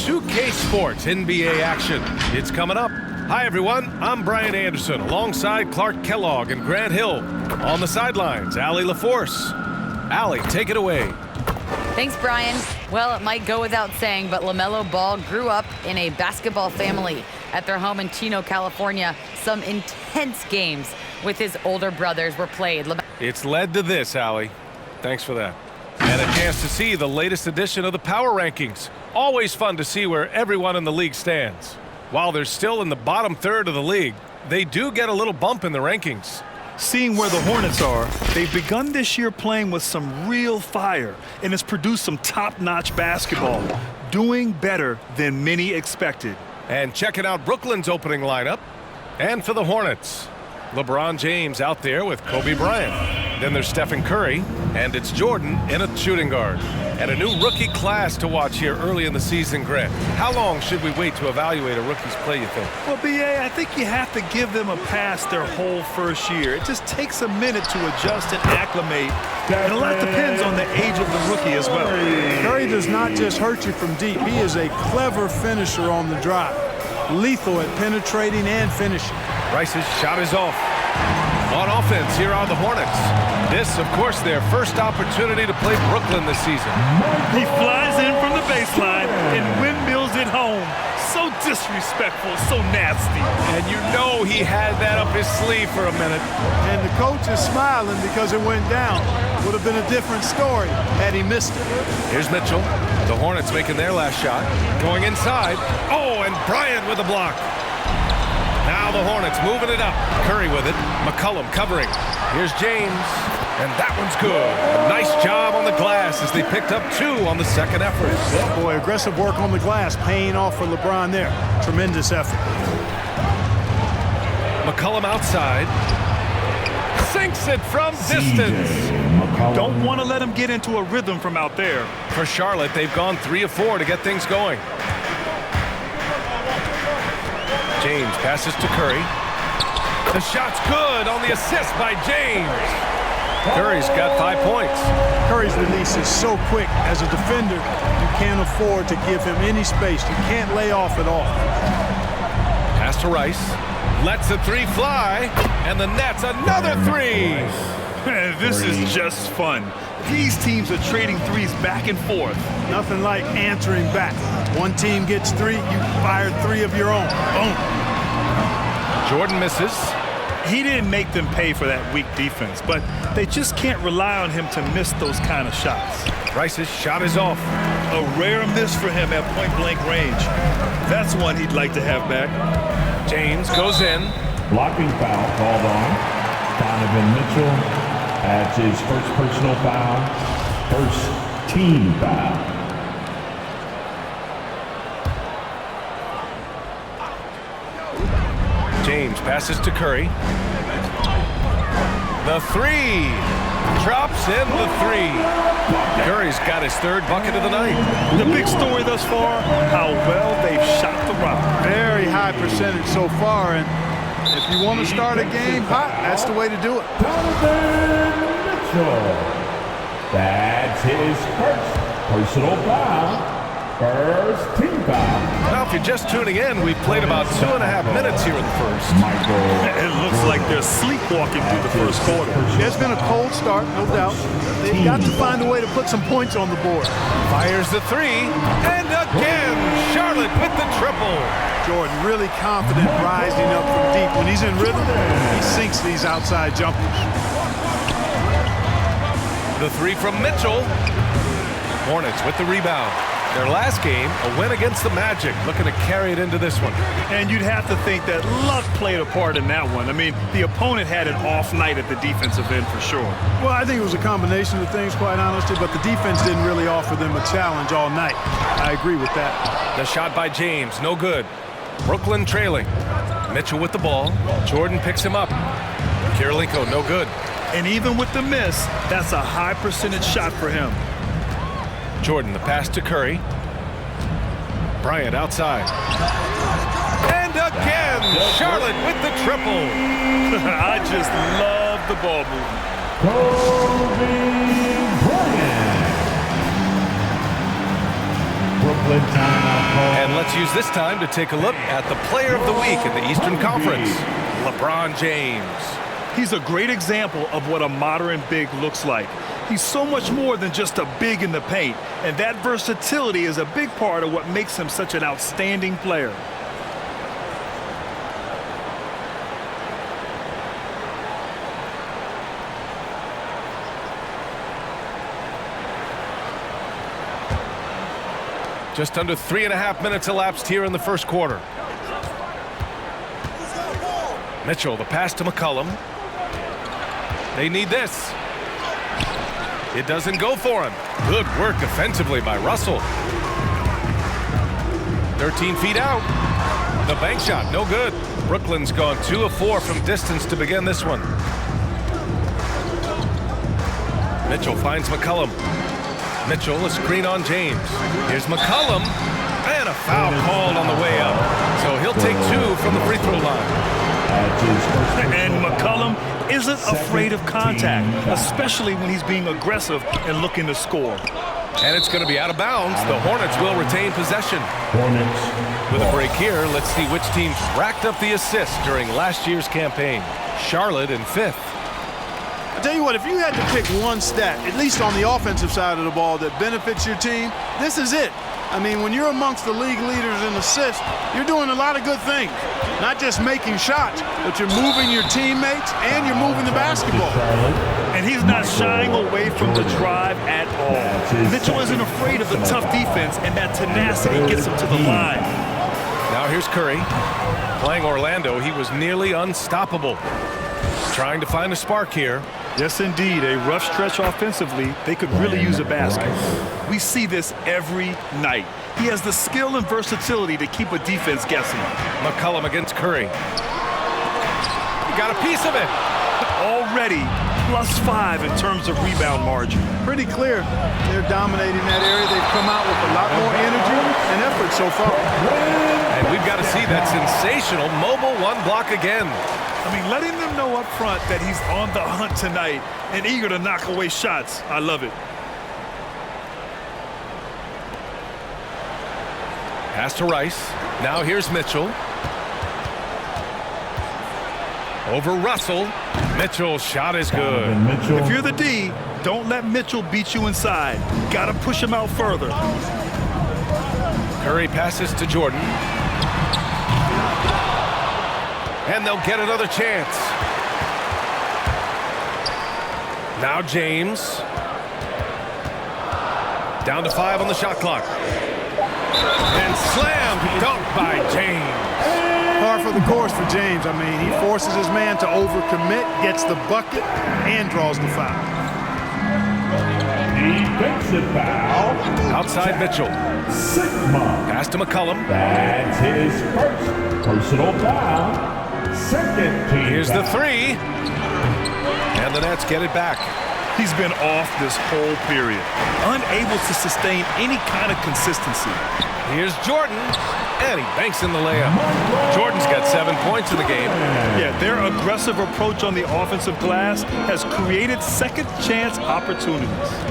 NBA2K Sports NBA action. It's coming up. Hi, everyone. I'm Brian Anderson alongside Clark Kellogg and Grant Hill. On the sidelines, Allie LaForce. Allie, take it away. Thanks, Brian. Well, it might go without saying, but LaMelo Ball grew up in a basketball family. At their home in Chino, California, some intense games with his older brothers were played. It's led to this, Allie. Thanks for that. And a chance to see the latest edition of the Power Rankings. Always fun to see where everyone in the league stands. While they're still in the bottom third of the league, they do get a little bump in the rankings. Seeing where the Hornets are, they've begun this year playing with some real fire, and it's produced some top-notch basketball, doing better than many expected. And checking out Brooklyn's opening lineup. And for the Hornets, LeBron James out there with Kobe Bryant. Then there's Stephen Curry, and it's Jordan in a shooting guard. And a new rookie class to watch here early in the season, Grant. How long should we wait to evaluate a rookie's play, you think? Well, B.A., I think you have to give them a pass their whole first year. It just takes a minute to adjust and acclimate, and a lot depends on the age of the rookie as well. Curry does not just hurt you from deep. He is a clever finisher on the drive. Lethal at penetrating and finishing. Rice's shot is off. On offense, here are the Hornets. This, of course, their first opportunity to play Brooklyn this season. He flies in from the baseline and windmills it home. So disrespectful, so nasty. And you know he had that up his sleeve for a minute. And the coach is smiling because it went down. Would have been a different story had he missed it. Here's Mitchell. The Hornets making their last shot. Going inside. Oh, and Bryant with a block. Now the Hornets moving it up. Curry with it. McCollum covering. Here's James. And that one's good. A nice job on the glass as they picked up 2 on the second effort. Boy, aggressive work on the glass, paying off for LeBron there. Tremendous effort. McCollum outside. Sinks it from distance. Don't want to let him get into a rhythm from out there. For Charlotte, they've gone 3 of 4 to get things going. James passes to Curry. The shot's good on the assist by James. Curry's got 5 points. Curry's release is so quick. As a defender, you can't afford to give him any space. You can't lay off at all. Pass to Rice. Lets the 3 fly. And the net's another 3. This is just fun. These teams are trading threes back and forth. Nothing like answering back. One team gets 3, you fired 3 of your own. Boom. Jordan misses. He didn't make them pay for that weak defense, but they just can't rely on him to miss those kind of shots. Rice's shot is off. A rare miss for him at point-blank range. That's one he'd like to have back. James goes in. Blocking foul called on Donovan Mitchell. That's his first personal foul, first team foul. James passes to Curry. The 3. Drops in the 3. Curry's got his 3rd bucket of the night. The big story thus far, how well they've shot the rock. Very high percentage so far, and if you want to start a game hot, that's the way to do it. Donovan Mitchell. That's his first personal foul. First team foul. Now, if you're just tuning in, we've played about 2.5 minutes here in the first. It looks like they're sleepwalking through the first quarter. It's been a cold start, no doubt. They've got to find a way to put some points on the board. Fires the 3. And again, Charlotte with the triple. Jordan really confident rising up from deep. When he's in rhythm, he sinks these outside jumpers. The 3 from Mitchell. Hornets with the rebound. Their last game, a win against the Magic, looking to carry it into this one. And you'd have to think that luck played a part in that one. I mean, the opponent had an off night at the defensive end for sure. Well, I think it was a combination of things, quite honestly, but the defense didn't really offer them a challenge all night. I agree with that. The shot by James, no good. Brooklyn trailing. Mitchell with the ball. Jordan picks him up. Kirilenko, no good. And even with the miss, that's a high percentage shot for him. Jordan, the pass to Curry. Bryant outside. And again, Charlotte with the triple. I just love the ball movement. Kobe Bryant. Brooklyn timeout call. Let's use this time to take a look at the player of the week in the Eastern Conference, LeBron James. He's a great example of what a modern big looks like. He's so much more than just a big in the paint, and that versatility is a big part of what makes him such an outstanding player. Just under 3.5 minutes elapsed here in the first quarter. Mitchell, the pass to McCollum. They need this. It doesn't go for him. Good work defensively by Russell. 13 feet out. The bank shot, no good. Brooklyn's gone 2 of 4 from distance to begin this one. Mitchell finds McCollum. Mitchell, a screen on James. Here's McCollum, and a foul called on the way up. So he'll take 2 from the free throw line. And McCollum isn't afraid of contact, especially when he's being aggressive and looking to score. And it's going to be out of bounds. The Hornets will retain possession. With a break here, let's see which teams racked up the assists during last year's campaign. Charlotte in 5th. I tell you what, if you had to pick one stat, at least on the offensive side of the ball, that benefits your team, this is it. I mean, when you're amongst the league leaders in assists, you're doing a lot of good things. Not just making shots, but you're moving your teammates and you're moving the basketball. And he's not shying away from the drive at all. Mitchell isn't afraid of the tough defense, and that tenacity gets him to the line. Now here's Curry. Playing Orlando, he was nearly unstoppable. Trying to find a spark here. Yes, indeed. A rough stretch offensively. They could really use a basket. We see this every night. He has the skill and versatility to keep a defense guessing. McCollum against Curry. He got a piece of it. Already +5 in terms of rebound margin. Pretty clear they're dominating that area. They've come out with a lot more energy and effort so far. And we've got to see that sensational mobile 1 block again. I mean, letting them know up front that he's on the hunt tonight and eager to knock away shots. I love it. Pass to Rice. Now here's Mitchell. Over Russell. Mitchell's shot is good. If you're the D, don't let Mitchell beat you inside. Got to push him out further. Curry passes to Jordan. And they'll get another chance. Now James. Down to 5 on the shot clock. And slam dunked by James. Par for the course for James. I mean, he forces his man to overcommit, gets the bucket, and draws the foul. Defensive foul. Outside Mitchell. Pass to McCollum. That's his first personal foul. Second team Here's the foul. 3. And the Nets get it back. He's been off this whole period, unable to sustain any kind of consistency. Here's Jordan, and he banks in the layup. Jordan's got 7 points in the game. Yeah, their aggressive approach on the offensive glass has created second chance opportunities.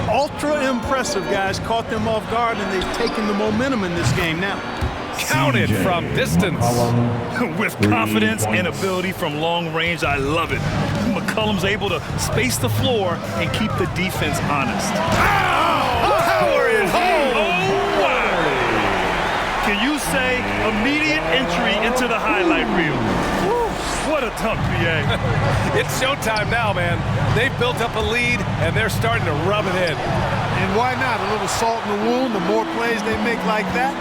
Ultra impressive, guys. Caught them off guard, and they've taken the momentum in this game now. Counted from distance. With confidence and ability from long range, I love it. McCollum's able to space the floor and keep the defense honest. Power it home. Oh, wow. Can you say immediate entry into the highlight reel? Woo, what a tough BA. It's showtime now, man. They've built up a lead, and they're starting to rub it in. And why not? A little salt in the wound. The more plays they make like that,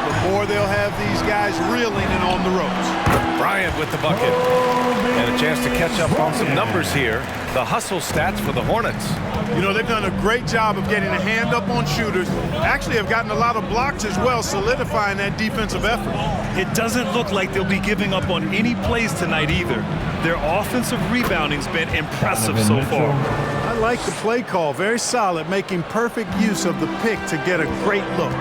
the more they'll have these guys reeling and on the ropes. Bryant with the bucket. And a chance to catch up on some numbers here. The hustle stats for the Hornets. You know, they've done a great job of getting a hand up on shooters. Actually have gotten a lot of blocks as well, solidifying that defensive effort. It doesn't look like they'll be giving up on any plays tonight either. Their offensive rebounding's been impressive so far. I like the play call. Very solid, making perfect use of the pick to get a great look.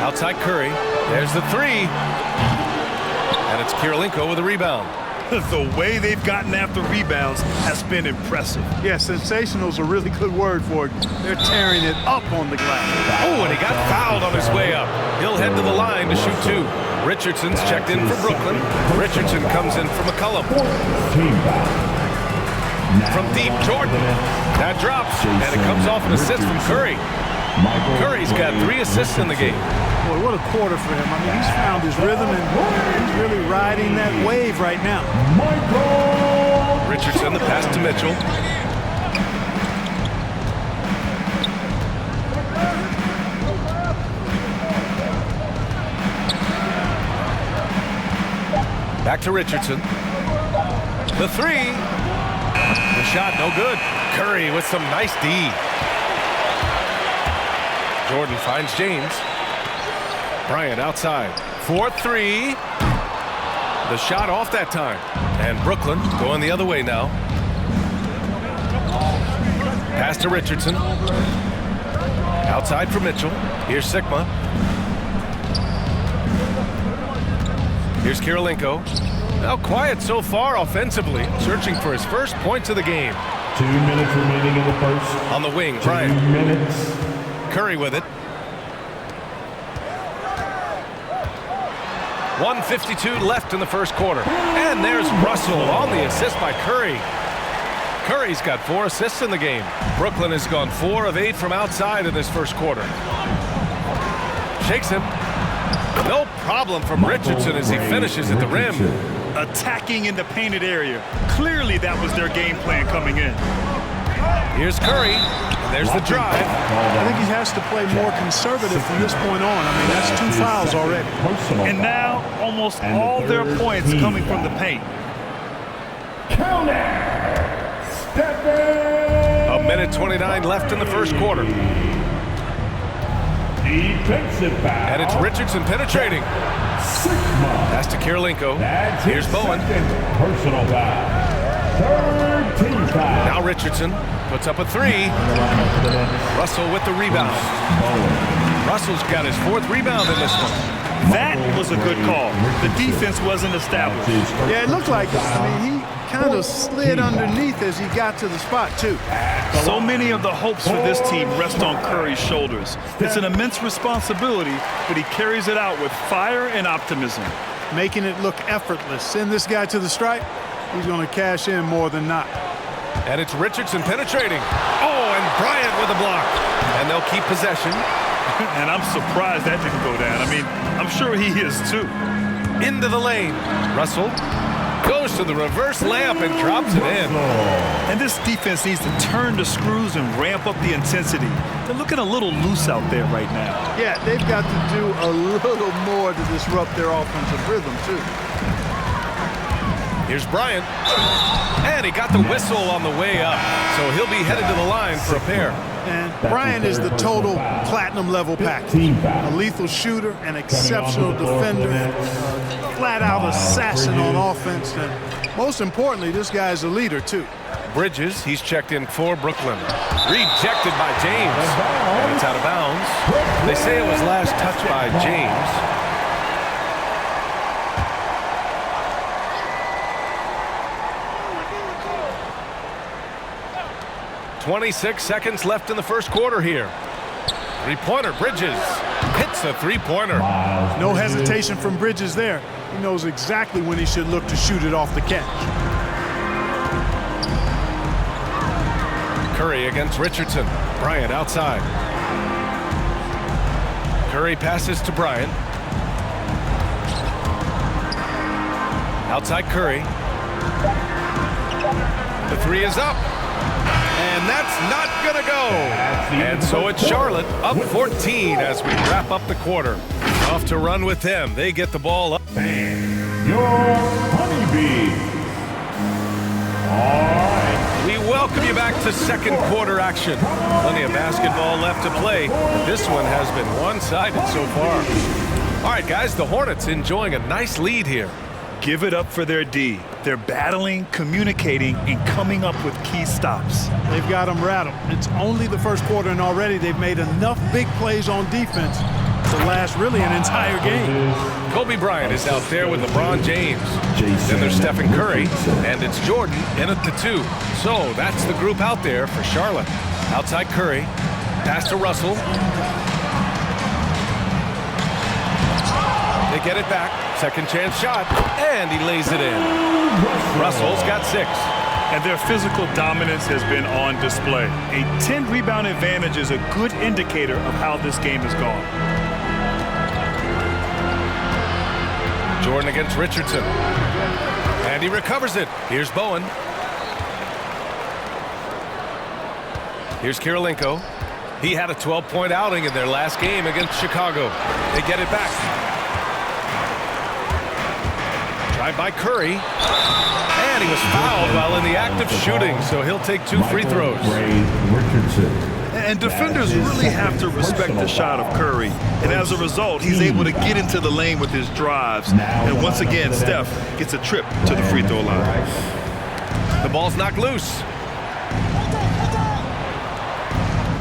Outside Curry. There's the 3. And it's Kirilenko with a rebound. The way they've gotten after rebounds has been impressive. Yeah, sensational is a really good word for it. They're tearing it up on the glass. Oh, and he got fouled on his way up. He'll head to the line to shoot 2. Richardson's checked in for Brooklyn. Richardson comes in for McCollum. Team foul. From deep, Jordan. That drops, and it comes off an assist from Curry. Curry's got 3 assists in the game. Boy, what a quarter for him. I mean, he's found his rhythm, and he's really riding that wave right now. Richardson, the pass to Mitchell. Back to Richardson. The 3. The shot, no good. Curry with some nice D. Jordan finds James. Bryant outside. 4-3. The shot off that time. And Brooklyn going the other way now. Pass to Richardson. Outside for Mitchell. Here's Sigma. Here's Kirilenko. Now quiet so far offensively. Searching for his first points of the game. 2 minutes remaining in the first. On the wing, 2 Bryant. minutes. Curry with it. 1:52 left in the first quarter. And there's Russell on the assist by Curry. Curry's got 4 assists in the game. Brooklyn has gone 4 of 8 from outside in this first quarter. Shakes him. No problem from Richardson as he finishes at the rim. Attacking in the painted area. Clearly that was their game plan coming in. Here's Curry, and there's the drive. I think he has to play more conservative from this point on. I mean, that's 2 fouls already. And now almost all their points coming from the paint. Counter. Stephen. 1:29 left in the first quarter. Defensive foul. And it's Richardson penetrating. Pass to Kirilenko. Here's Bowen. Personal foul. 3rd team foul. Now Richardson puts up a 3. Russell with the rebound. Russell's got his 4th rebound in this one. That was a good call. The defense wasn't established. Yeah, it looked like it. I mean, he kind of slid underneath as he got to the spot, too. So many of the hopes for this team rest on Curry's shoulders. It's an immense responsibility, but he carries it out with fire and optimism. Making it look effortless. Send this guy to the stripe, he's going to cash in more than not. And it's Richardson penetrating. Oh, and Bryant with a block. And they'll keep possession. And I'm surprised that didn't go down. I mean, I'm sure he is too. Into the lane. Russell goes to the reverse layup and drops it in. And this defense needs to turn the screws and ramp up the intensity. They're looking a little loose out there right now. Yeah, they've got to do a little more to disrupt their offensive rhythm, too. Here's Bryant. And he got the whistle on the way up. So he'll be headed to the line for a pair. And Bryant is the total platinum level package. A lethal shooter, an exceptional defender, a flat-out assassin on offense. And most importantly, this guy is a leader, too. Bridges, he's checked in for Brooklyn. Rejected by James. And it's out of bounds. They say it was last touched by James. 26 seconds left in the first quarter here. Three-pointer, Bridges hits a three-pointer. No hesitation from Bridges there. He knows exactly when he should look to shoot it off the catch. Curry against Richardson. Bryant outside. Curry passes to Bryant. Outside Curry. The three is up. And that's not going to go. And so it's Charlotte up 14 as we wrap up the quarter. Off to run with them. They get the ball up. Your Honeybee. All right. We welcome you back to second quarter action. Plenty of basketball left to play. This one has been one-sided so far. All right, guys, the Hornets enjoying a nice lead here. Give it up for their D. They're battling, communicating, and coming up with key stops. They've got them rattled. It's only the first quarter, and already they've made enough big plays on defense to last really an entire game. Kobe Bryant is out there with LeBron James. Then there's Stephen Curry, and it's Jordan in at the 2. So that's the group out there for Charlotte. Outside Curry, pass to Russell. They get it back, second chance shot, and he lays it in. Russell's got 6. And their physical dominance has been on display. A 10-rebound advantage is a good indicator of how this game has gone. Jordan against Richardson. And he recovers it. Here's Bowen. Here's Kirilenko. He had a 12-point outing in their last game against Chicago. They get it back. Drive by Curry. And he was fouled while in the act of shooting, so he'll take 2 free throws. And defenders really have to respect the shot of Curry. And as a result, he's able to get into the lane with his drives. And once again, Steph gets a trip to the free throw line. The ball's knocked loose.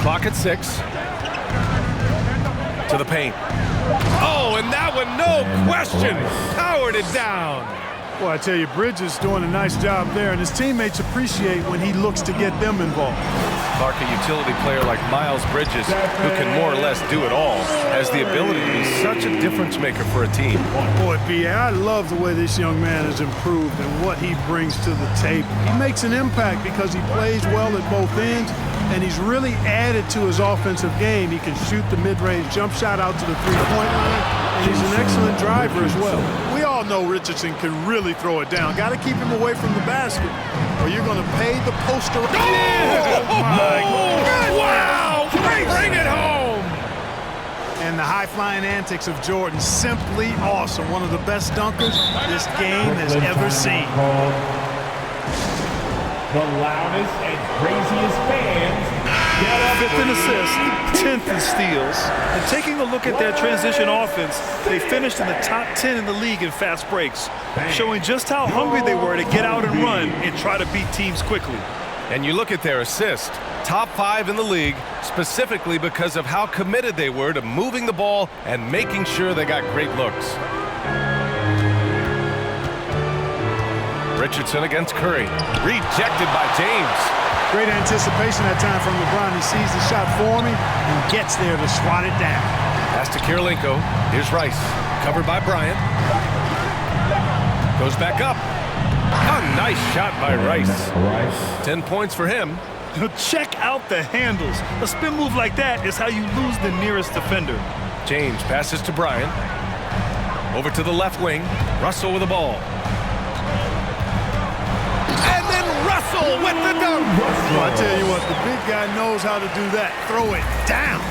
Clock at 6. To the paint. Oh, and that one, no question, powered it down. Well, I tell you, Bridges doing a nice job there, and his teammates appreciate when he looks to get them involved. Clark, a utility player like Miles Bridges, who can more or less do it all, has the ability to be such a difference maker for a team. Boy, I love the way this young man has improved and what he brings to the table. He makes an impact because he plays well at both ends, and he's really added to his offensive game. He can shoot the mid-range jump shot out to the three-point line, and he's an excellent driver as well. We all know Richardson can really throw it down. Got to keep him away from the basket, or you're going to pay the poster. Oh, my God. Wow! Bring it home! And the high-flying antics of Jordan, simply awesome. One of the best dunkers this game has ever seen. The loudest and craziest fans. 5th in assists, 10th in steals. And taking a look at their transition offense, they finished in the top 10 in the league in fast breaks, showing just how hungry they were to get out and run and try to beat teams quickly. And you look at their assist, top 5 in the league, specifically because of how committed they were to moving the ball and making sure they got great looks. Richardson against Curry, rejected by James. Great anticipation that time from LeBron. He sees the shot forming and gets there to swat it down. Pass to Kirilenko. Here's Rice, covered by Bryant. Goes back up. A nice shot by Rice. 10 points for him. Check out the handles. A spin move like that is how you lose the nearest defender. James passes to Bryant. Over to the left wing. Russell with the ball. And then Russell with the dunk. Well, I tell you what, the big guy knows how to do that. Throw it down.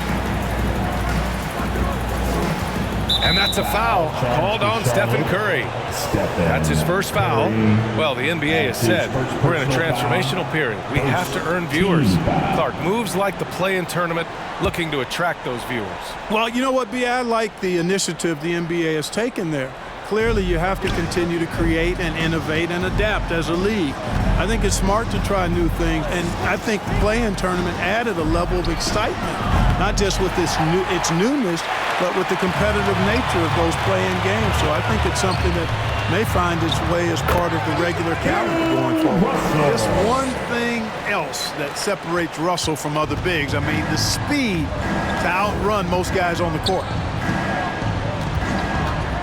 And that's a foul called on Stephen Curry. That's his first foul. Well, the NBA has said we're in a transformational period. We have to earn viewers. Clark, moves like the play-in tournament looking to attract those viewers. Well, you know what, B? I like the initiative the NBA has taken there. Clearly, you have to continue to create and innovate and adapt as a league. I think it's smart to try new things, and I think the play-in tournament added a level of excitement, not just with its newness, but with the competitive nature of those play-in games. So I think it's something that may find its way as part of the regular calendar going forward. Just one thing else that separates Russell from other bigs. I mean, the speed to outrun most guys on the court.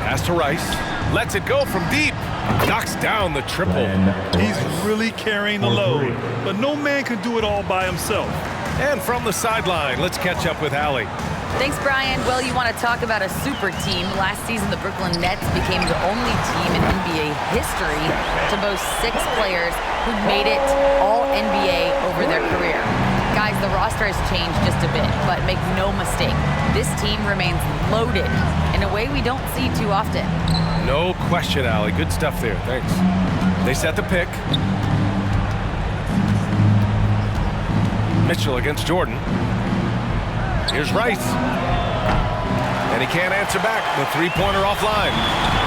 Pass to Rice. Lets it go from deep. Knocks down the triple. He's really carrying the load, but no man can do it all by himself. And from the sideline, let's catch up with Allie. Thanks, Brian. Well, you want to talk about a super team. Last season, the Brooklyn Nets became the only team in NBA history to boast 6 players who made it all NBA over their career. Guys, the roster has changed just a bit, but make no mistake, this team remains loaded in a way we don't see too often. No question, Allie. Good stuff there. Thanks. They set the pick. Mitchell against Jordan. Here's Rice. And he can't answer back. The three-pointer offline.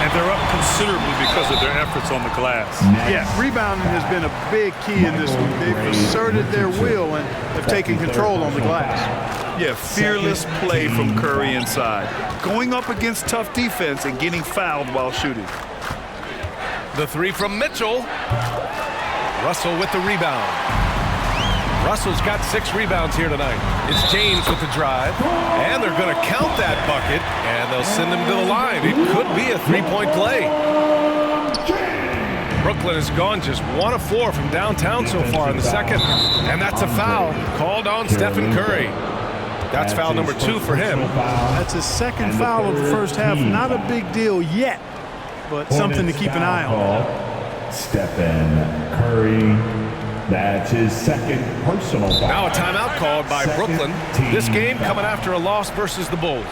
And they're up considerably because of their efforts on the glass. Yeah, rebounding has been a big key in this one. They've asserted their will and have taken control on the glass. Yeah, fearless play from Curry inside. Going up against tough defense and getting fouled while shooting. The three from Mitchell. Russell with the rebound. Russell's got 6 rebounds here tonight. It's James with the drive, and they're going to count that bucket, and they'll send him to the line. It could be a 3-point play. Brooklyn has gone just 1 of 4 from downtown so far in the second, and that's a foul called on Stephen Curry. That's foul number 2 for him. That's his second foul of the first half. Not a big deal yet, but something to keep an eye on. Stephen Curry. That's his second personal foul. Now a timeout called by Brooklyn. This game coming after a loss versus the Bulls.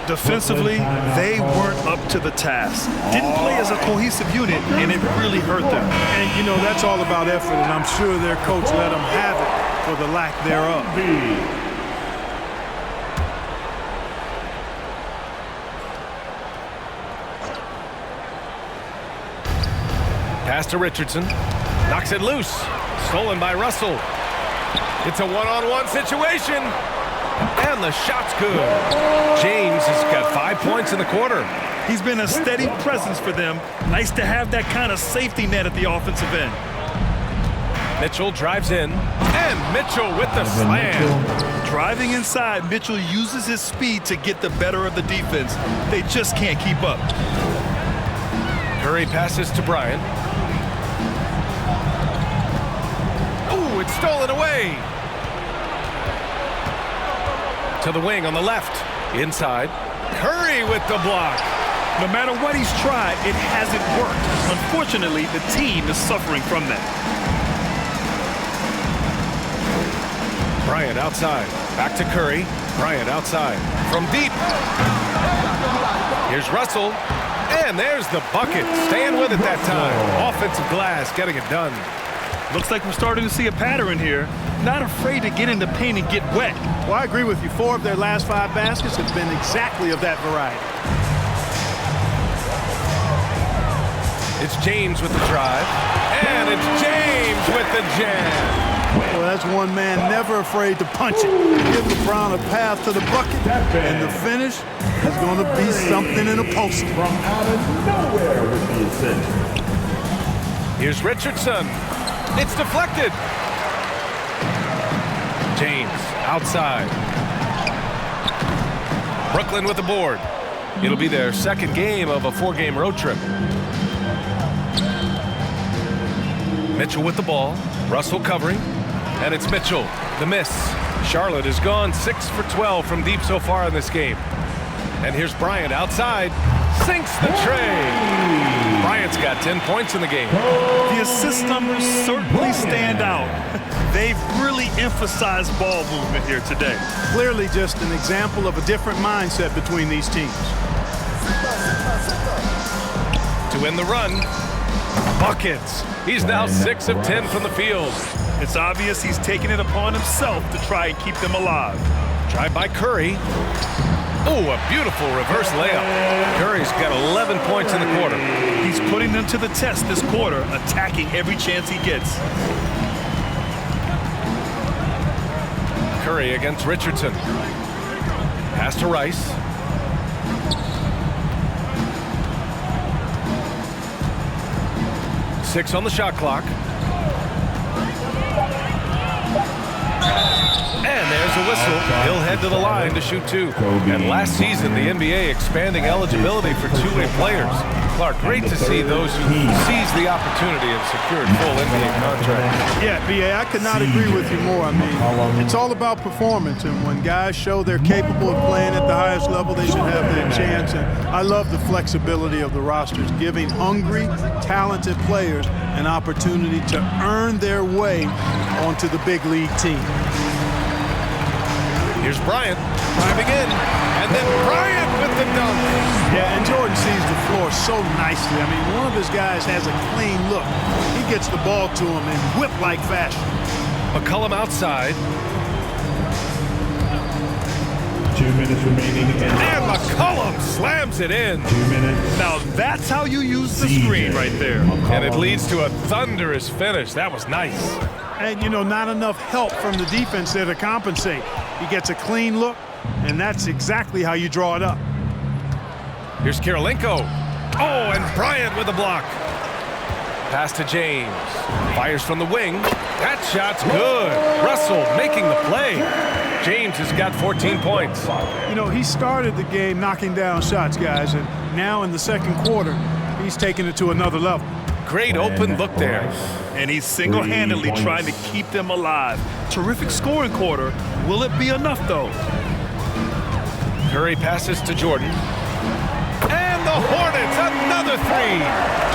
Defensively, they weren't up to the task. Didn't play as a cohesive unit, and it really hurt them. And, you know, that's all about effort, and I'm sure their coach let them have it for the lack thereof. Pass to Richardson. Knocks it loose. Stolen by Russell. It's a one-on-one situation. And the shot's good. James has got 5 points in the quarter. He's been a steady presence for them. Nice to have that kind of safety net at the offensive end. Mitchell drives in. And Mitchell with the slam. Driving inside, Mitchell uses his speed to get the better of the defense. They just can't keep up. Curry passes to Bryant. Ooh, it's stolen away. To the wing on the left. Inside. Curry with the block. No matter what he's tried, it hasn't worked. Unfortunately, the team is suffering from that. Bryant outside. Back to Curry. Bryant outside. From deep. Here's Russell. And there's the bucket. Staying with it that time. Offensive glass getting it done. Looks like we're starting to see a pattern here. Not afraid to get in the paint and get wet. Well, I agree with you. 4 of their last 5 baskets have been exactly of that variety. It's James with the drive. And it's James with the jam. Well, that's one man never afraid to punch it. Give LeBron a path to the bucket, and the finish is going to be something in a poster. From out of nowhere with the assist. Here's Richardson. It's deflected. James outside. Brooklyn with the board. It'll be their second game of a 4-game road trip. Mitchell with the ball. Russell covering. And it's Mitchell. The miss. Charlotte has gone 6 for 12 from deep so far in this game. And here's Bryant outside. Sinks the tray. Bryant's got 10 points in the game. The assist numbers certainly stand out. They've really emphasized ball movement here today. Clearly just an example of a different mindset between these teams. To end the run. Buckets. He's now 6 of 10 from the field. It's obvious he's taking it upon himself to try and keep them alive. Drive by Curry. Oh, a beautiful reverse layup. Curry's got 11 points in the quarter. He's putting them to the test this quarter, attacking every chance he gets. Curry against Richardson. Pass to Rice. Six on the shot clock. And there's a whistle. He'll head to the line to shoot 2. And last season, the NBA expanding eligibility for 2-way players. Clark, great to see those who seized the opportunity and secured full NBA contracts. Yeah, B.A., I could not agree with you more. I mean, it's all about performance, and when guys show they're capable of playing at the highest level, they should have their chance. And I love the flexibility of the rosters, giving hungry, talented players an opportunity to earn their way onto the big league team. Here's Bryant driving in, and then Bryant with the dunk. Yeah, and Jordan sees the floor so nicely. I mean, one of his guys has a clean look. He gets the ball to him in whip-like fashion. McCollum outside. 2 minutes remaining. And McCollum slams it in. 2 minutes. Now that's how you use the screen right there. And it leads to a thunderous finish. That was nice. And, you know, not enough help from the defense there to compensate. He gets a clean look, and that's exactly how you draw it up. Here's Kirilenko. Oh, and Bryant with a block. Pass to James. Fires from the wing. That shot's good. Russell making the play. James has got 14 points. You know, he started the game knocking down shots, guys, and now in the second quarter, he's taking it to another level. Great open look there. And he's single-handedly trying to keep them alive. Terrific scoring quarter. Will it be enough, though? Curry passes to Jordan. And the Hornets, another three.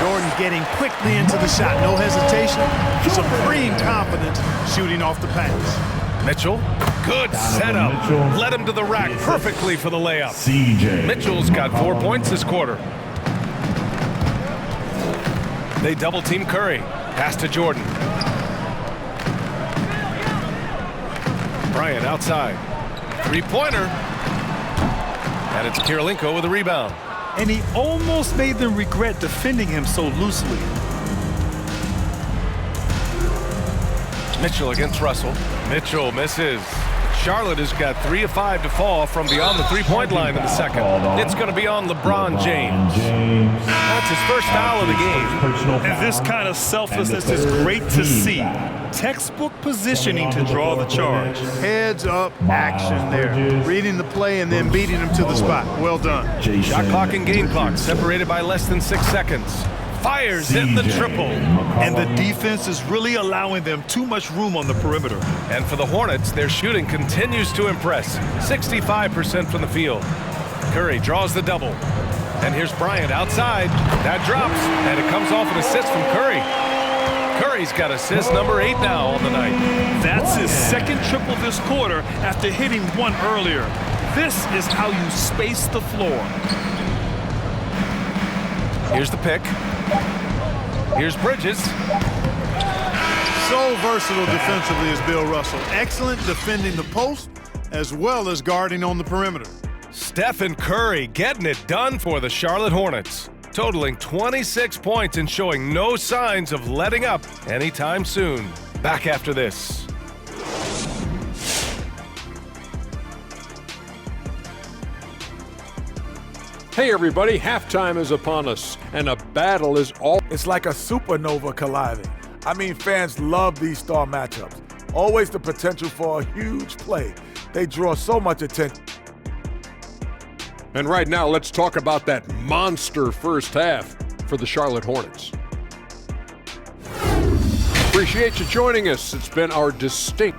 Jordan getting quickly into the shot. No hesitation. Supreme confidence shooting off the pass. Mitchell, good setup. Led him to the rack perfectly for the layup. Mitchell's got 4 points this quarter. They double-team Curry. Pass to Jordan. Bryant outside. Three-pointer. And it's Kirilenko with a rebound. And he almost made them regret defending him so loosely. Mitchell against Russell. Mitchell misses. Charlotte has got 3 of 5 to fall from beyond the three-point line in the second. It's going to be on LeBron James. That's his first foul of the game. And this kind of selflessness is great to see. Textbook positioning to draw the charge. Heads up action there. Reading the play and then beating him to the spot. Well done. Shot clock and game clock separated by less than 6 seconds. Fires in the triple. And the defense is really allowing them too much room on the perimeter. And for the Hornets, their shooting continues to impress. 65% from the field. Curry draws the double. And here's Bryant outside. That drops, and it comes off an assist from Curry. Curry's got assist number 8 now on the night. That's his second triple this quarter after hitting one earlier. This is how you space the floor. Here's the pick. Here's Bridges. So versatile defensively is Bill Russell. Excellent defending the post as well as guarding on the perimeter. Stephen Curry getting it done for the Charlotte Hornets, totaling 26 points and showing no signs of letting up anytime soon. Back after this. Hey everybody, halftime is upon us, and a battle is all. It's like a supernova colliding. I mean, fans love these star matchups. Always the potential for a huge play. They draw so much attention. And right now, let's talk about that monster first half for the Charlotte Hornets. Appreciate you joining us. It's been our distinct.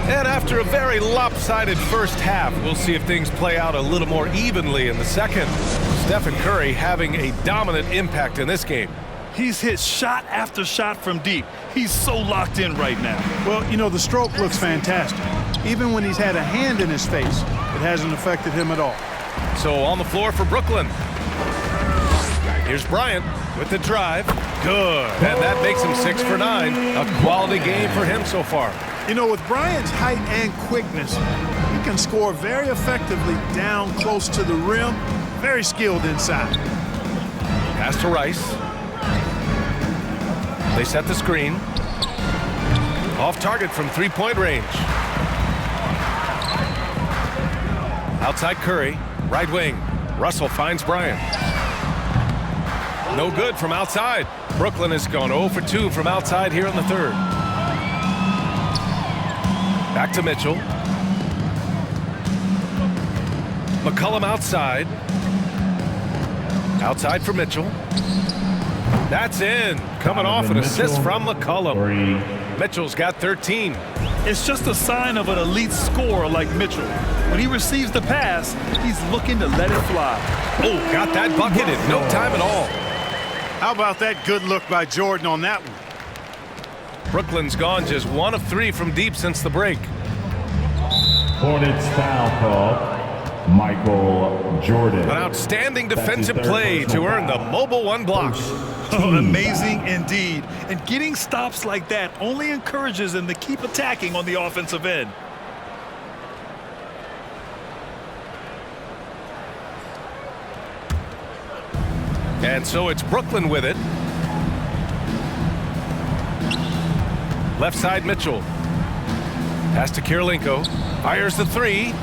And after a very lopsided first half, we'll see if things play out a little more evenly in the second. Stephen Curry having a dominant impact in this game. He's hit shot after shot from deep. He's so locked in right now. Well, you know, the stroke looks fantastic. Even when he's had a hand in his face, it hasn't affected him at all. So on the floor for Brooklyn. Here's Bryant with the drive. Good. And that makes him 6 for 9. A quality game for him so far. You know, with Bryant's height and quickness, he can score very effectively down close to the rim. Very skilled inside. Pass to Rice. They set the screen. Off target from three-point range. Outside Curry. Right wing. Russell finds Bryant. No good from outside. Brooklyn has gone 0 for 2 from outside here in the third. Back to Mitchell. McCollum outside. Outside for Mitchell. That's in. Coming off an assist from McCollum. Mitchell's got 13. It's just a sign of an elite scorer like Mitchell. When he receives the pass, he's looking to let it fly. Oh, got that bucket in no time at all. How about that good look by Jordan on that one? Brooklyn's gone just 1 of 3 from deep since the break. Hornets foul call. Michael Jordan. An outstanding defensive play to earn the mobile 1 block. Oh, amazing indeed. And getting stops like that only encourages them to keep attacking on the offensive end. And so it's Brooklyn with it. Left side, Mitchell. Pass to Kirilenko. Fires the three.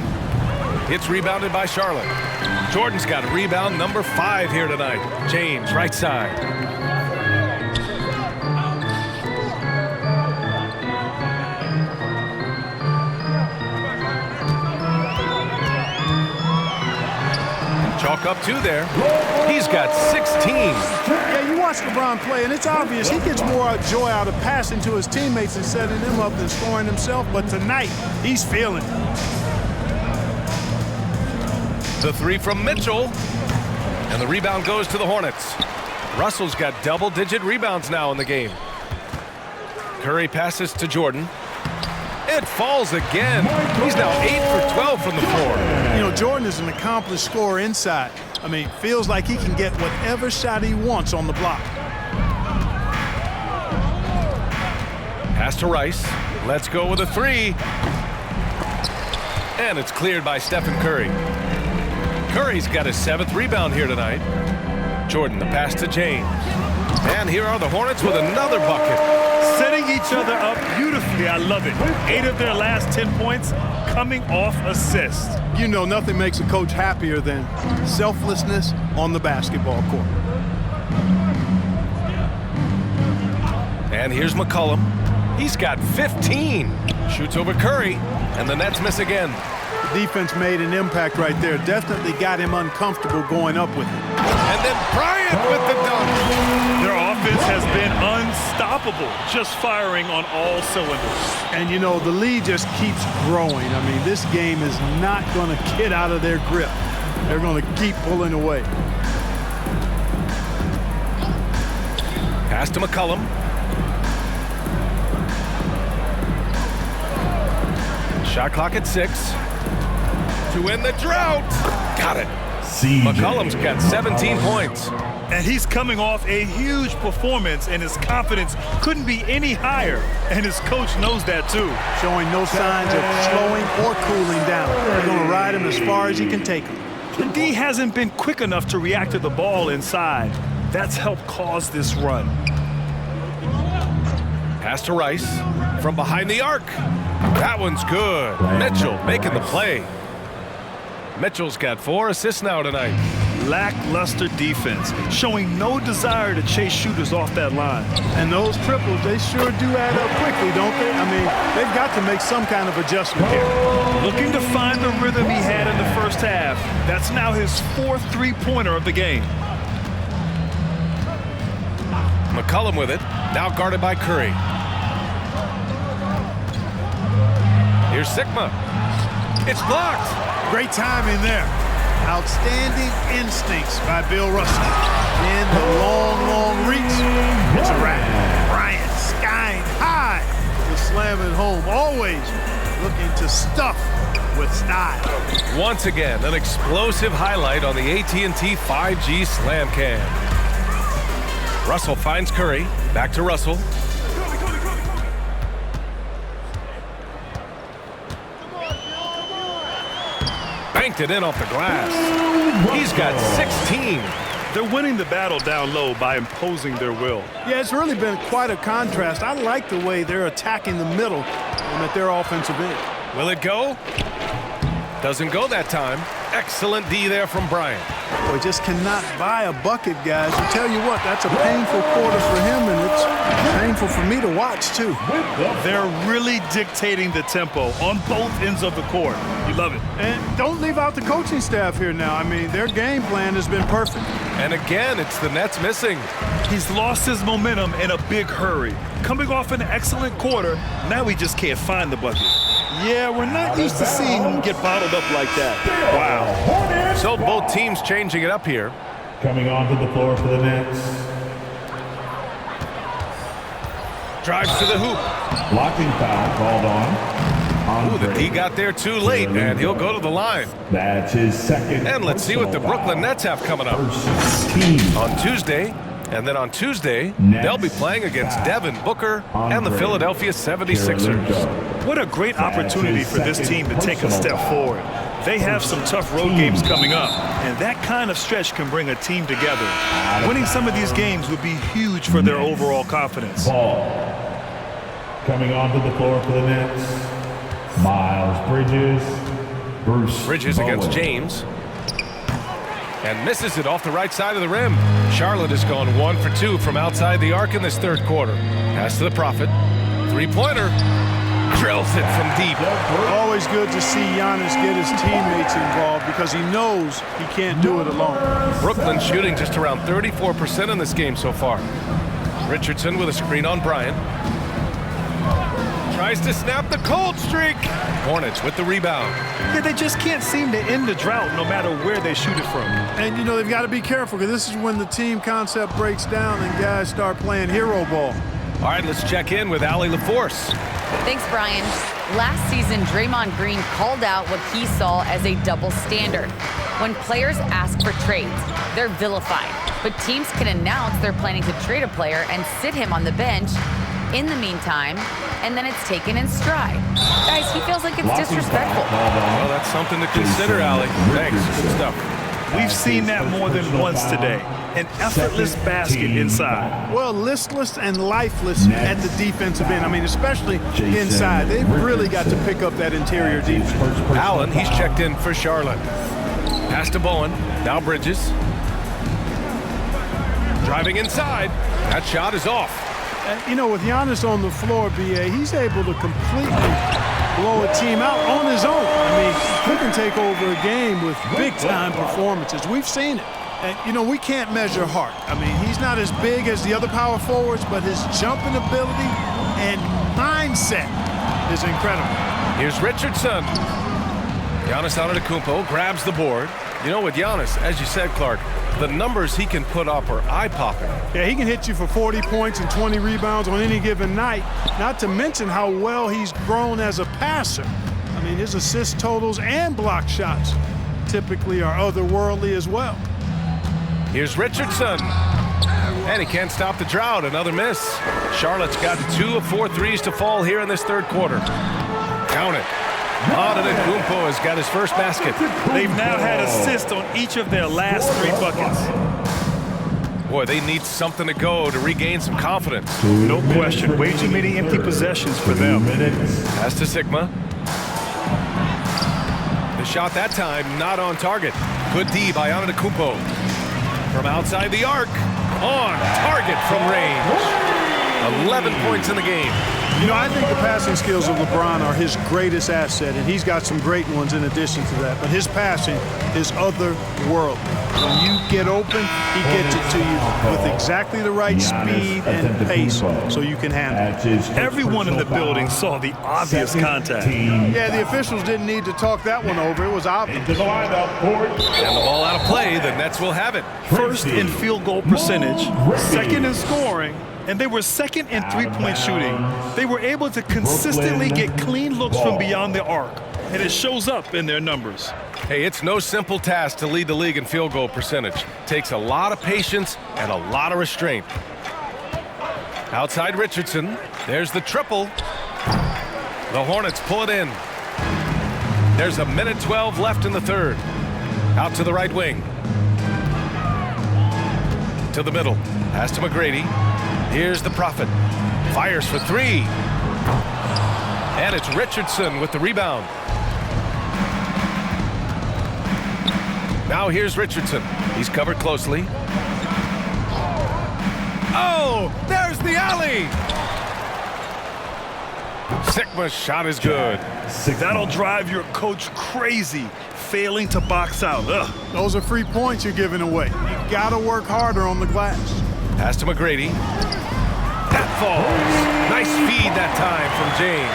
It's rebounded by Charlotte. Jordan's got rebound number 5 here tonight. James, right side. Chalk up 2 there. He's got 16. Yeah, you watch LeBron play, and it's obvious he gets more joy out of passing to his teammates and setting them up than scoring himself. But tonight, he's feeling it. The 3 from Mitchell. And the rebound goes to the Hornets. Russell's got double-digit rebounds now in the game. Curry passes to Jordan. It falls again. He's now 8 for 12 from the floor. You know, Jordan is an accomplished scorer inside. I mean, feels like he can get whatever shot he wants on the block. Pass to Rice. Let's go with a 3. And it's cleared by Stephen Curry. Curry's got his 7th rebound here tonight. Jordan, the pass to James. And here are the Hornets with another bucket. Setting each other up beautifully. I love it. 8 of their last 10 points coming off assists. You know, nothing makes a coach happier than selflessness on the basketball court. And here's McCollum. He's got 15. Shoots over Curry, and the Nets miss again. The defense made an impact right there. Definitely got him uncomfortable going up with it. And then Bryant with the dunk. Their offense has been unstoppable, just firing on all cylinders. And, you know, the lead just keeps growing. I mean, this game is not going to get out of their grip. They're going to keep pulling away. Pass to McCollum. Shot clock at 6. To win the drought. Got it. McCollum's got 17 points. And he's coming off a huge performance, and his confidence couldn't be any higher. And his coach knows that, too. Showing no signs of slowing or cooling down. They're going to ride him as far as he can take him. The D hasn't been quick enough to react to the ball inside. That's helped cause this run. Pass to Rice from behind the arc. That one's good. Mitchell making the play. Mitchell's got 4 assists now tonight. Lackluster defense, showing no desire to chase shooters off that line. And those triples, they sure do add up quickly, don't they? I mean, they've got to make some kind of adjustment here. Looking to find the rhythm he had in the first half. That's now his 4th three-pointer of the game. McCollum with it, now guarded by Curry. Here's Sigma. It's blocked. Great timing there. Outstanding instincts by Bill Russell. In the long reach. It's a wrap. Bryant skying high to slam it home. Always looking to stuff with style. Once again, an explosive highlight on the AT&T 5G Slam Cam. Russell finds Curry. Back to Russell. Banked it in off the glass. He's got 16. They're winning the battle down low by imposing their will. Yeah, it's really been quite a contrast. I like the way they're attacking the middle and at their offensive end. Will it go? Doesn't go that time. Excellent D there from Bryant. Boy, just cannot buy a bucket, guys. I tell you what, that's a painful quarter for him, and it's painful for me to watch, too. They're really dictating the tempo on both ends of the court. You love it. And don't leave out the coaching staff here now. I mean, their game plan has been perfect. And again, it's the Nets missing. He's lost his momentum in a big hurry. Coming off an excellent quarter, now he just can't find the bucket. Yeah, we're not used to seeing him get bottled up like that. Wow. So both teams changing it up here. Coming onto the floor for the Nets. Drives to the hoop. Blocking foul called on. Ooh, the D got there too late, and he'll go to the line. That's his 2nd. And let's see what the Brooklyn Nets have coming up. On Tuesday, and then on Tuesday, they'll be playing against Devin Booker and the Philadelphia 76ers. What a great opportunity for this team to take a step forward. They have some tough road games coming up, and that kind of stretch can bring a team together. Winning some of these games would be huge for their overall confidence. Coming onto the floor for the Nets, Miles Bridges. Bruce Bridges Bowen. against James. And misses it off the right side of the rim. Charlotte has gone 1 for 2 from outside the arc in this third quarter. Pass to the Prophet. Three-pointer. Drills it from deep. Always good to see Giannis get his teammates involved because he knows he can't do it alone. Brooklyn shooting just around 34% in this game so far. Richardson with a screen on Bryant. Tries to snap the cold streak. Hornets with the rebound. Yeah, they just can't seem to end the drought no matter where they shoot it from. And, you know, they've got to be careful because this is when the team concept breaks down and guys start playing hero ball. All right, let's check in with Allie LaForce. Thanks, Brian. Last season, Draymond Green called out what he saw as a double standard. When players ask for trades, they're vilified. But teams can announce they're planning to trade a player and sit him on the bench in the meantime, and then it's taken in stride. Guys, he feels like it's disrespectful. Well, that's something to consider, Allie. Thanks. Good stuff. We've seen that more than once today. An effortless basket inside. Well, listless and lifeless at the defensive end. I mean, especially inside. They've really got to pick up that interior defense. Allen, he's checked in for Charlotte. Pass to Bowen. Now Bridges. Driving inside. That shot is off. And, you know, with Giannis on the floor, B.A., he's able to completely blow a team out on his own. I mean, he can take over a game with big-time performances. We've seen it. And, you know, we can't measure heart. I mean, he's not as big as the other power forwards, but his jumping ability and mindset is incredible. Here's Richardson. Giannis Antetokounmpo grabs the board. You know, with Giannis, as you said, Clark, the numbers he can put up are eye-popping. Yeah, he can hit you for 40 points and 20 rebounds on any given night, not to mention how well he's grown as a passer. I mean, his assist totals and block shots typically are otherworldly as well. Here's Richardson. And he can't stop the drought. Another miss. Charlotte's got 2 of 4 threes to fall here in this third quarter. Count it. Antetokounmpo has got his first basket. They've now had assists on each of their last 3 buckets. Boy, they need something to go to regain some confidence. No question. Way too many empty possessions for them. Pass to Sigma. The shot that time not on target. Good D by Antetokounmpo. From outside the arc. On target from range. 11 points in the game. You know, I think the passing skills of LeBron are his greatest asset, and he's got some great ones in addition to that. But his passing is otherworldly. When you get open, he gets it to you with exactly the right speed and pace so you can handle it. Everyone in the building saw the obvious contact. Yeah, the officials didn't need to talk that one over. It was obvious. And the ball out of play. The Nets will have it. First in field goal percentage, second in scoring, and they were second in three-point shooting. They were able to consistently get clean looks from beyond the arc, and it shows up in their numbers. Hey, it's no simple task to lead the league in field goal percentage. Takes a lot of patience and a lot of restraint. Outside Richardson. There's the triple. The Hornets pull it in. There's a minute 12 left in the third. Out to the right wing. To the middle. Pass to McGrady. Here's the Prophet. Fires for 3. And it's Richardson with the rebound. Now here's Richardson. He's covered closely. Oh, there's the alley. Sigma's shot is good. That'll drive your coach crazy, failing to box out. Ugh. Those are free points you're giving away. You got to work harder on the glass. Pass to McGrady. That falls. Nice feed that time from James.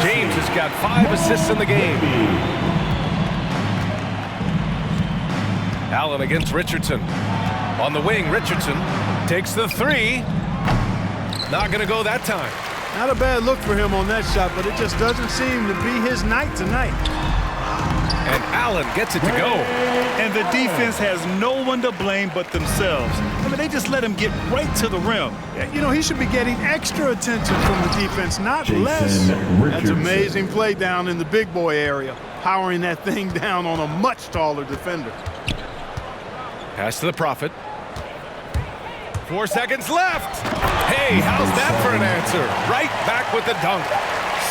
James has got 5 assists in the game. Allen against Richardson. On the wing, Richardson takes the 3. Not going to go that time. Not a bad look for him on that shot, but it just doesn't seem to be his night tonight. And Allen gets it to go. And the defense has no one to blame but themselves. I mean, they just let him get right to the rim. You know, he should be getting extra attention from the defense, not less. That's amazing play down in the big boy area, powering that thing down on a much taller defender. Pass to the Prophet. 4 seconds left. Hey, how's that for an answer? Right back with the dunk.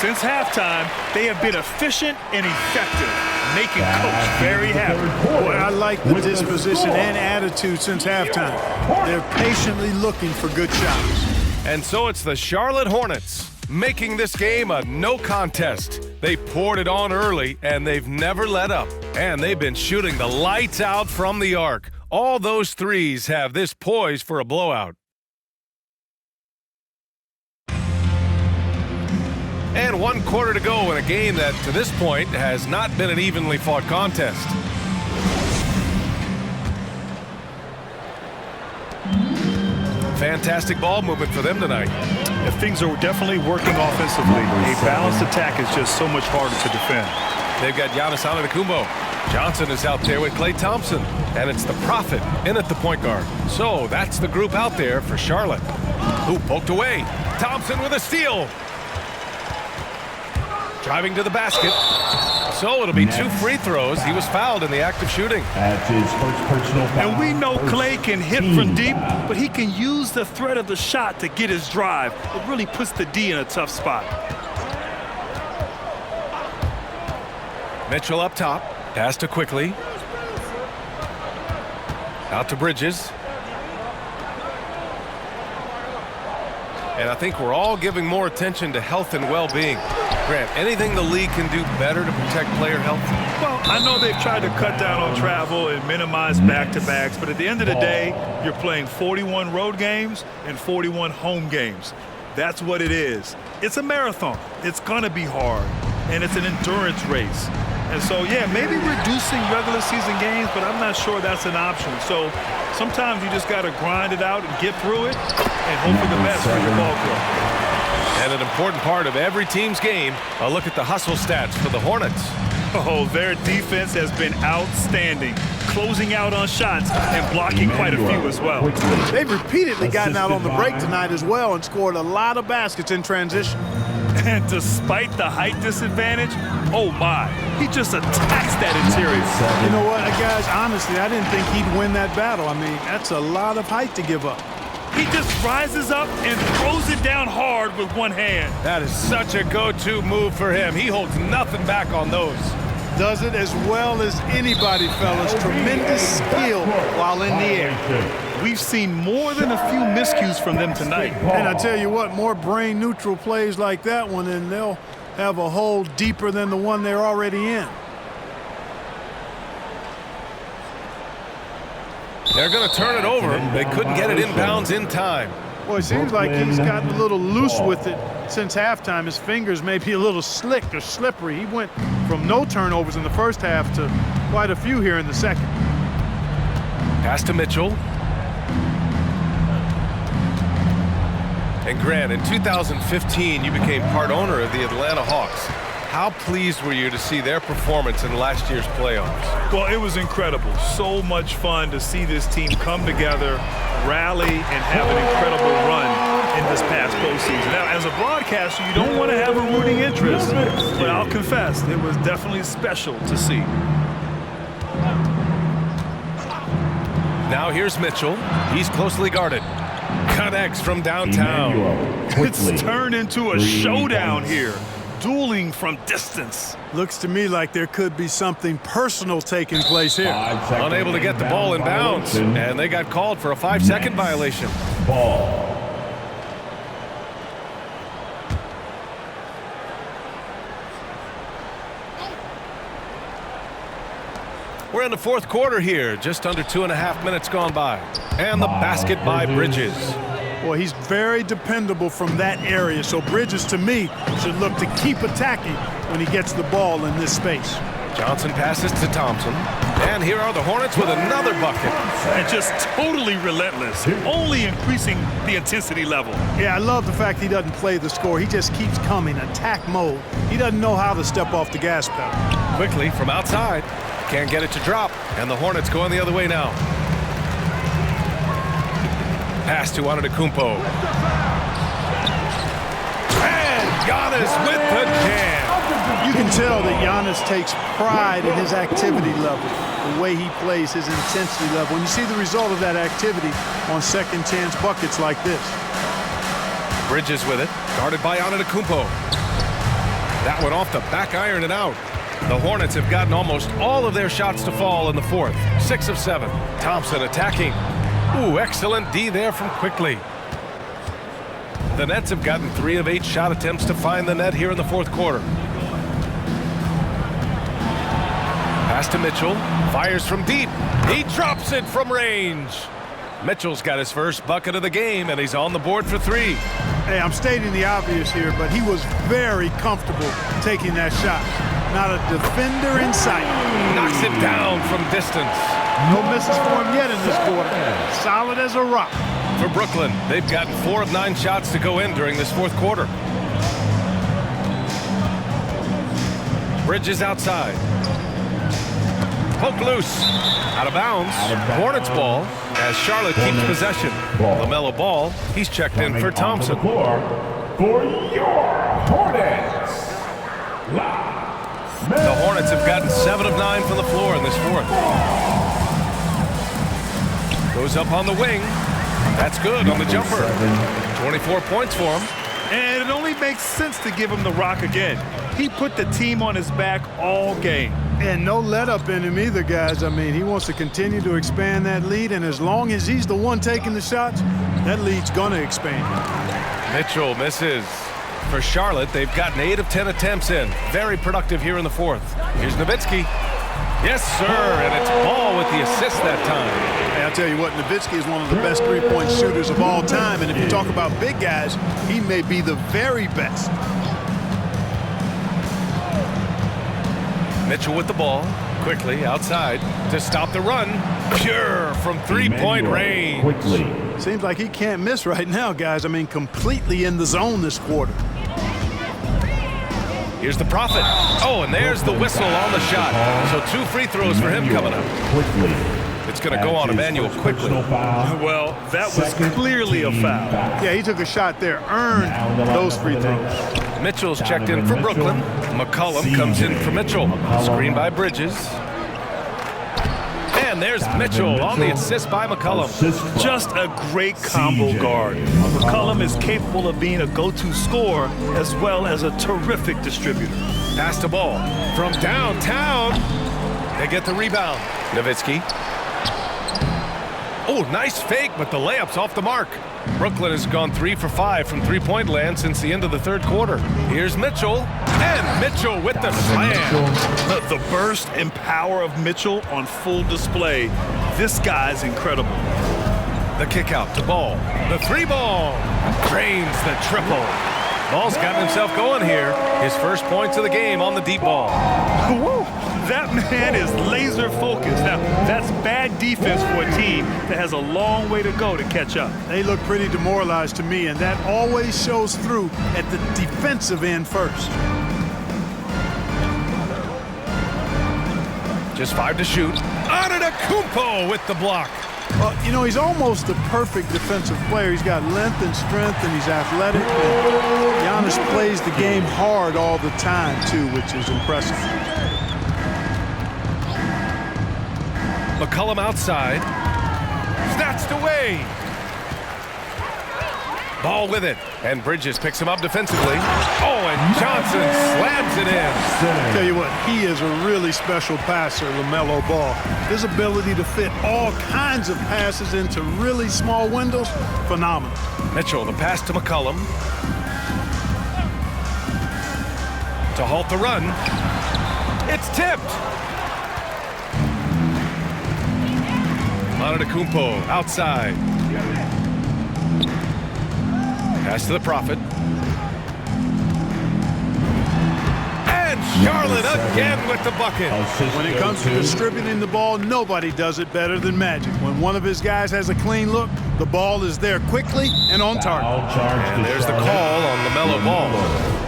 Since halftime, they have been efficient and effective, making Coach very happy. Boy, I like the disposition and attitude since halftime. They're patiently looking for good shots. And so it's the Charlotte Hornets making this game a no contest. They poured it on early, and they've never let up. And they've been shooting the lights out from the arc. All those threes have this poised for a blowout. And 1 quarter to go in a game that, to this point, has not been an evenly fought contest. Fantastic ball movement for them tonight. And things are definitely working offensively. A balanced attack is just so much harder to defend. They've got Giannis Antetokounmpo. Johnson is out there with Klay Thompson. And it's the Prophet in at the point guard. So that's the group out there for Charlotte. Who poked away. Thompson with a steal. Driving to the basket. So it'll be 2 free throws. He was fouled in the act of shooting. That's his first personal foul. And we know Klay can hit from deep, but he can use the threat of the shot to get his drive. It really puts the D in a tough spot. Mitchell up top. Pass to Quickly. Out to Bridges. And I think we're all giving more attention to health and well-being. Grant, anything the league can do better to protect player health? Well, I know they've tried to cut down on travel and minimize back-to-backs, but at the end of the day, you're playing 41 road games and 41 home games. That's what it is. It's a marathon. It's going to be hard, and it's an endurance race. And so, yeah, maybe reducing regular season games, but I'm not sure that's an option. So sometimes you just got to grind it out and get through it and hope for the best for your ball club. And an important part of every team's game, a look at the hustle stats for the Hornets. Oh, their defense has been outstanding, closing out on shots and blocking quite a few as well. They've repeatedly gotten out on the break tonight as well and scored a lot of baskets in transition. And despite the height disadvantage, oh my, he just attacks that interior. You know what, guys, honestly, I didn't think he'd win that battle. I mean, that's a lot of height to give up. He just rises up and throws it down hard with one hand. That is such a go-to move for him. He holds nothing back on those. Does it as well as anybody, fellas. Tremendous skill while in the air. We've seen more than a few miscues from them tonight. And I tell you what, more brain-neutral plays like that one, and they'll have a hole deeper than the one they're already in. They're going to turn it over. They couldn't get it inbounds in time. Well, it seems like he's gotten a little loose with it since halftime. His fingers may be a little slick or slippery. He went from no turnovers in the first half to quite a few here in the second. Pass to Mitchell. And Grant, in 2015, you became part owner of the Atlanta Hawks. How pleased were you to see their performance in last year's playoffs? Well, it was incredible. So much fun to see this team come together, rally, and have an incredible run in this past postseason. Now, as a broadcaster, you don't want to have a rooting interest, but I'll confess, it was definitely special to see. Now here's Mitchell. He's closely guarded. Connects from downtown. It's turned into a showdown here. Dueling from distance. Looks to me like there could be something personal taking place here. Unable to get the ball in bounds, and they got called for a 5-second violation. Ball. We're in the fourth quarter here, just under 2.5 minutes gone by. And the basket by Bridges. Well, he's very dependable from that area, so Bridges, to me, should look to keep attacking when he gets the ball in this space. Johnson passes to Thompson. And here are the Hornets with another bucket. And just totally relentless, only increasing the intensity level. Yeah, I love the fact he doesn't play the score. He just keeps coming, attack mode. He doesn't know how to step off the gas pedal. Quickly from outside. Can't get it to drop. And the Hornets going the other way now. Pass to Antetokounmpo. And Giannis with the jam. You can tell that Giannis takes pride in his activity level, the way he plays, his intensity level. And you see the result of that activity on second chance buckets like this. Bridges with it, guarded by Antetokounmpo. That one off the back iron and out. The Hornets have gotten almost all of their shots to fall in the fourth. 6 of 7. Thompson attacking. Ooh, excellent D there from Quickly. The Nets have gotten 3 of 8 shot attempts to find the net here in the fourth quarter. Pass to Mitchell. Fires from deep. He drops it from range. Mitchell's got his first bucket of the game, and he's on the board for 3. Hey, I'm stating the obvious here, but he was very comfortable taking that shot. Not a defender in sight. Knocks it down from distance. No misses for him yet in this quarter. Solid as a rock. For Brooklyn, they've gotten 4 of 9 shots to go in during this fourth quarter. Bridges outside. Poke loose. Out of bounds. Hornets ball as Charlotte keeps possession. LaMelo Ball, he's checked in for Thompson. For your Hornets. The Hornets have gotten 7 of 9 from the floor in this fourth. Goes up on the wing. That's good on the jumper. 24 points for him. And it only makes sense to give him the rock again. He put the team on his back all game. And no let up in him either, guys. I mean, he wants to continue to expand that lead, and as long as he's the one taking the shots, that lead's gonna expand. Mitchell misses. For Charlotte, they've gotten 8 of 10 attempts in. Very productive here in the fourth. Here's Nowitzki. Yes, sir, and it's Ball with the assist that time. Hey, I'll tell you what, Nowitzki is one of the best three-point shooters of all time, and if you talk about big guys, he may be the very best. Mitchell with the ball, quickly outside to stop the run. Pure from three-point range. Quickly. Seems like he can't miss right now, guys. I mean, completely in the zone this quarter. Here's the Prophet. Oh, and there's the whistle on the shot. So 2 free throws for him coming up. Quickly. It's going to go on Emmanuel quickly. Well, that was clearly a foul. Yeah, he took a shot there, earned those free throws. Mitchell's checked in for Brooklyn. McCollum comes in for Mitchell. Screen by Bridges. And there's Mitchell on the assist by McCollum. Just a great combo guard. McCollum is capable of being a go-to scorer as well as a terrific distributor. Pass the ball from downtown. They get the rebound. Nowitzki. Oh, nice fake, but the layup's off the mark. Brooklyn has gone 3 for 5 from three-point land since the end of the third quarter. Here's Mitchell, and Mitchell with the slam. The burst and power of Mitchell on full display. This guy's incredible. The kick out to Ball. The 3-ball. Drains the triple. Ball's gotten himself going here. His first points of the game on the deep ball. Woo! That man is laser focused. Now, that's bad defense for a team that has a long way to go to catch up. They look pretty demoralized to me, and that always shows through at the defensive end first. Just 5 to shoot. Antetokounmpo with the block. Well, you know, he's almost the perfect defensive player. He's got length and strength, and he's athletic. And Giannis plays the game hard all the time, too, which is impressive. McCollum outside. Snatched away. Ball with it. And Bridges picks him up defensively. Oh, and Johnson slams it in. Tell you what, he is a really special passer, LaMelo Ball. His ability to fit all kinds of passes into really small windows, phenomenal. Mitchell, the pass to McCollum. To halt the run. It's tipped. Antetokounmpo outside. Pass to the Prophet. And Charlotte again with the bucket. When it comes to distributing the ball, nobody does it better than Magic. When one of his guys has a clean look, the ball is there quickly and on target. And there's the call on LaMelo Ball.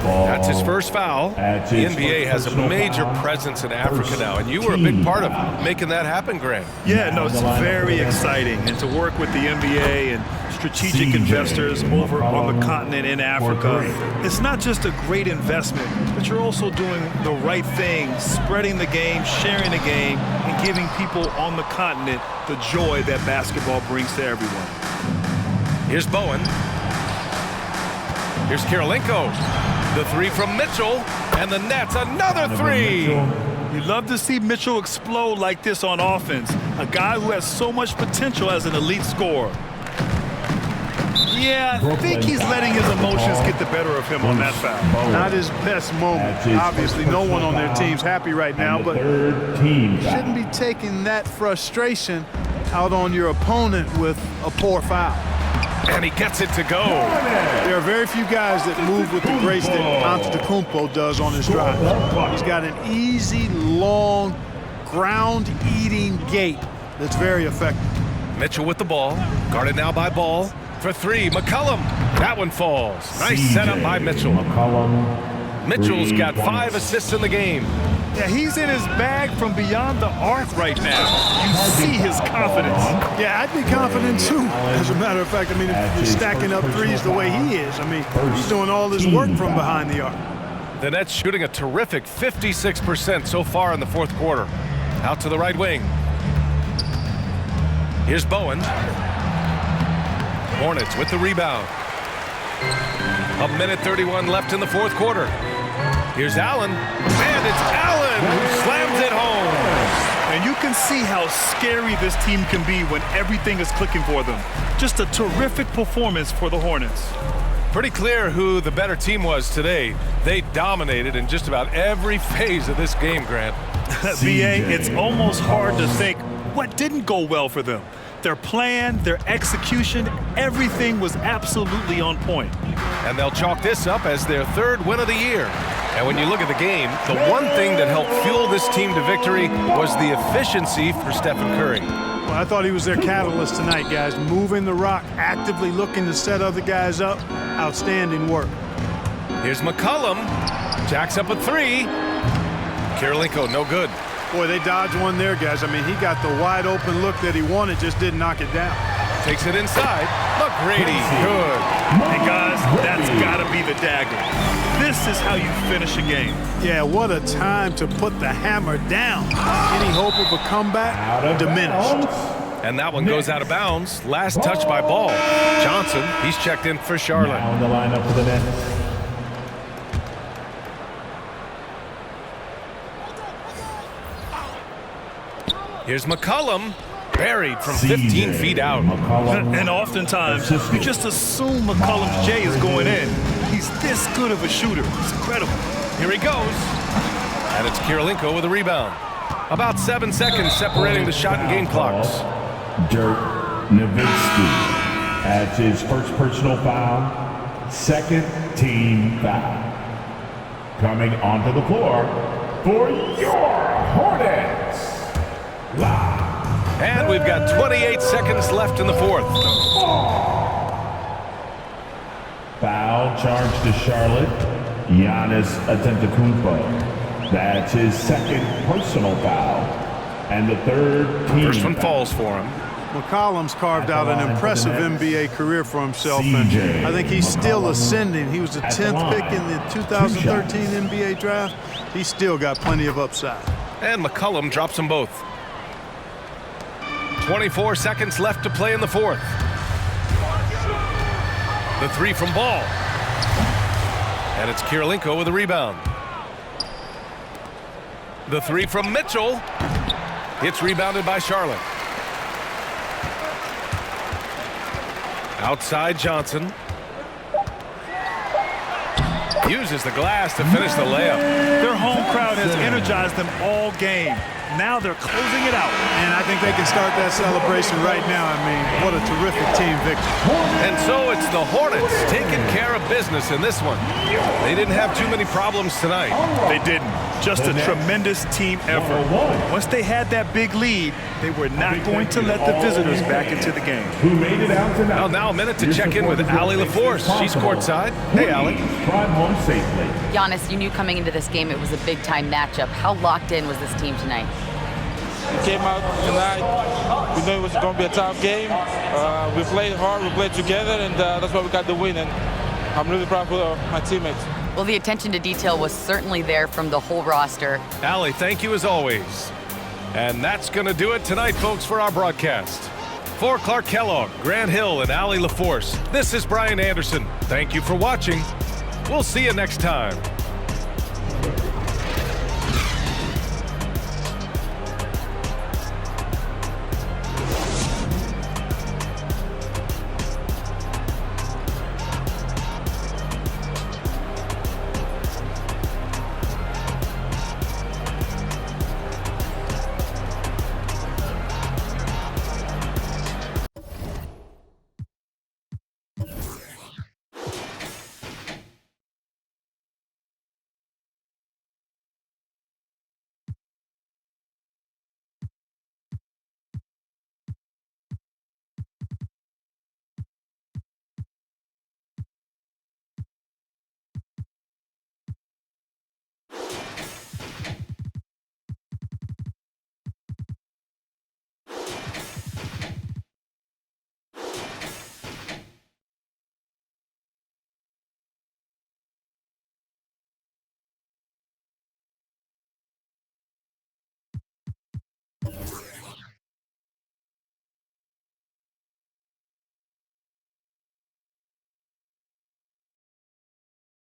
That's his first foul. The NBA has a major presence in Africa now, and you were a big part of making that happen, Grant. Yeah, no, it's very exciting. And to work with the NBA and strategic investors over on the continent in Africa, it's not just a great investment, but you're also doing the right thing, spreading the game, sharing the game, and giving people on the continent the joy that basketball brings to everyone. Here's Bowen. Here's Kirilenko. The three from Mitchell, and the Nets another three. You love to see Mitchell explode like this on offense. A guy who has so much potential as an elite scorer. Yeah, I think he's letting his emotions get the better of him on that foul. Not his best moment. Obviously, no one on their team's happy right now, but you shouldn't be taking that frustration out on your opponent with a poor foul. And he gets it to go. There are very few guys that move with the grace that Antetokounmpo does on his drive. He's got an easy, long, ground-eating gait that's very effective. Mitchell with the ball, guarded now by Ball. For three, McCollum. That one falls. Nice setup by Mitchell. Mitchell's got 5 assists in the game. Yeah, he's in his bag from beyond the arc right now. You see his confidence. Yeah, I'd be confident too. As a matter of fact, I mean, if you're stacking up threes the way he is, I mean, he's doing all this work from behind the arc. The Nets shooting a terrific 56% so far in the fourth quarter. Out to the right wing. Here's Bowen. Hornets with the rebound. 1:31 left in the fourth quarter. Here's Allen, and it's Allen who slams it home. And you can see how scary this team can be when everything is clicking for them. Just a terrific performance for the Hornets. Pretty clear who the better team was today. They dominated in just about every phase of this game, Grant. VA, it's almost hard to think what didn't go well for them. Their plan, their execution, everything was absolutely on point. And they'll chalk this up as their 3rd win of the year. And when you look at the game, the one thing that helped fuel this team to victory was the efficiency for Stephen Curry. Well, I thought he was their catalyst tonight, guys. Moving the rock, actively looking to set other guys up. Outstanding work. Here's McCollum. Jacks up a three. Kirilenko, no good. Boy, they dodged one there, guys. I mean, he got the wide open look that he wanted, just didn't knock it down. Takes it inside. McGrady, good. Hey, guys, that's got to be the dagger. This is how you finish a game. Yeah, what a time to put the hammer down. Any hope of a comeback diminished. And that one goes out of bounds. Last touch by Ball. Johnson, he's checked in for Charlotte. Now on the lineup for the Nets. Here's McCollum, buried from 15 feet out. And oftentimes, you just assume McCollum's J is going in. He's this good of a shooter. It's incredible. Here he goes. And it's Kirilenko with a rebound. About 7 seconds separating the shot and game clocks. Dirk Nowitzki adds his first personal foul, 2nd team foul. Coming onto the floor for your Hornets. And we've got 28 seconds left in the fourth. Foul charge to Charlotte, Giannis Antetokounmpo. That's his 2nd personal foul, and the 3rd team First one foul. falls for him. McCollum's carved out an impressive NBA career for himself, and I think he's still ascending. He was the 10th pick in the 2013 NBA draft. He's still got plenty of upside. And McCollum drops them both. 24 seconds left to play in the fourth. The three from Ball. And it's Kirilenko with a rebound. The three from Mitchell. It's rebounded by Charlotte. Outside Johnson. Uses the glass to finish the layup. Their home crowd has energized them all game. Now they're closing it out. And I think they can start that celebration right now. I mean, what a terrific team victory. And so it's the Hornets taking care of business in this one. They didn't have too many problems tonight. They didn't. Just a tremendous team effort. Once they had that big lead, they were not going to let the visitors back into the game. Who made it out tonight? Well, now a minute to check in with Allie LaForce. She's courtside. Hey, Allie. Drive home safely. Giannis, you knew coming into this game it was a big-time matchup. How locked in was this team tonight? We came out tonight. We knew it was going to be a tough game. We played hard, we played together, and that's why we got the win. And I'm really proud of my teammates. Well, the attention to detail was certainly there from the whole roster. Allie, thank you as always. And that's going to do it tonight, folks, for our broadcast. For Clark Kellogg, Grant Hill, and Allie LaForce, this is Brian Anderson. Thank you for watching. We'll see you next time.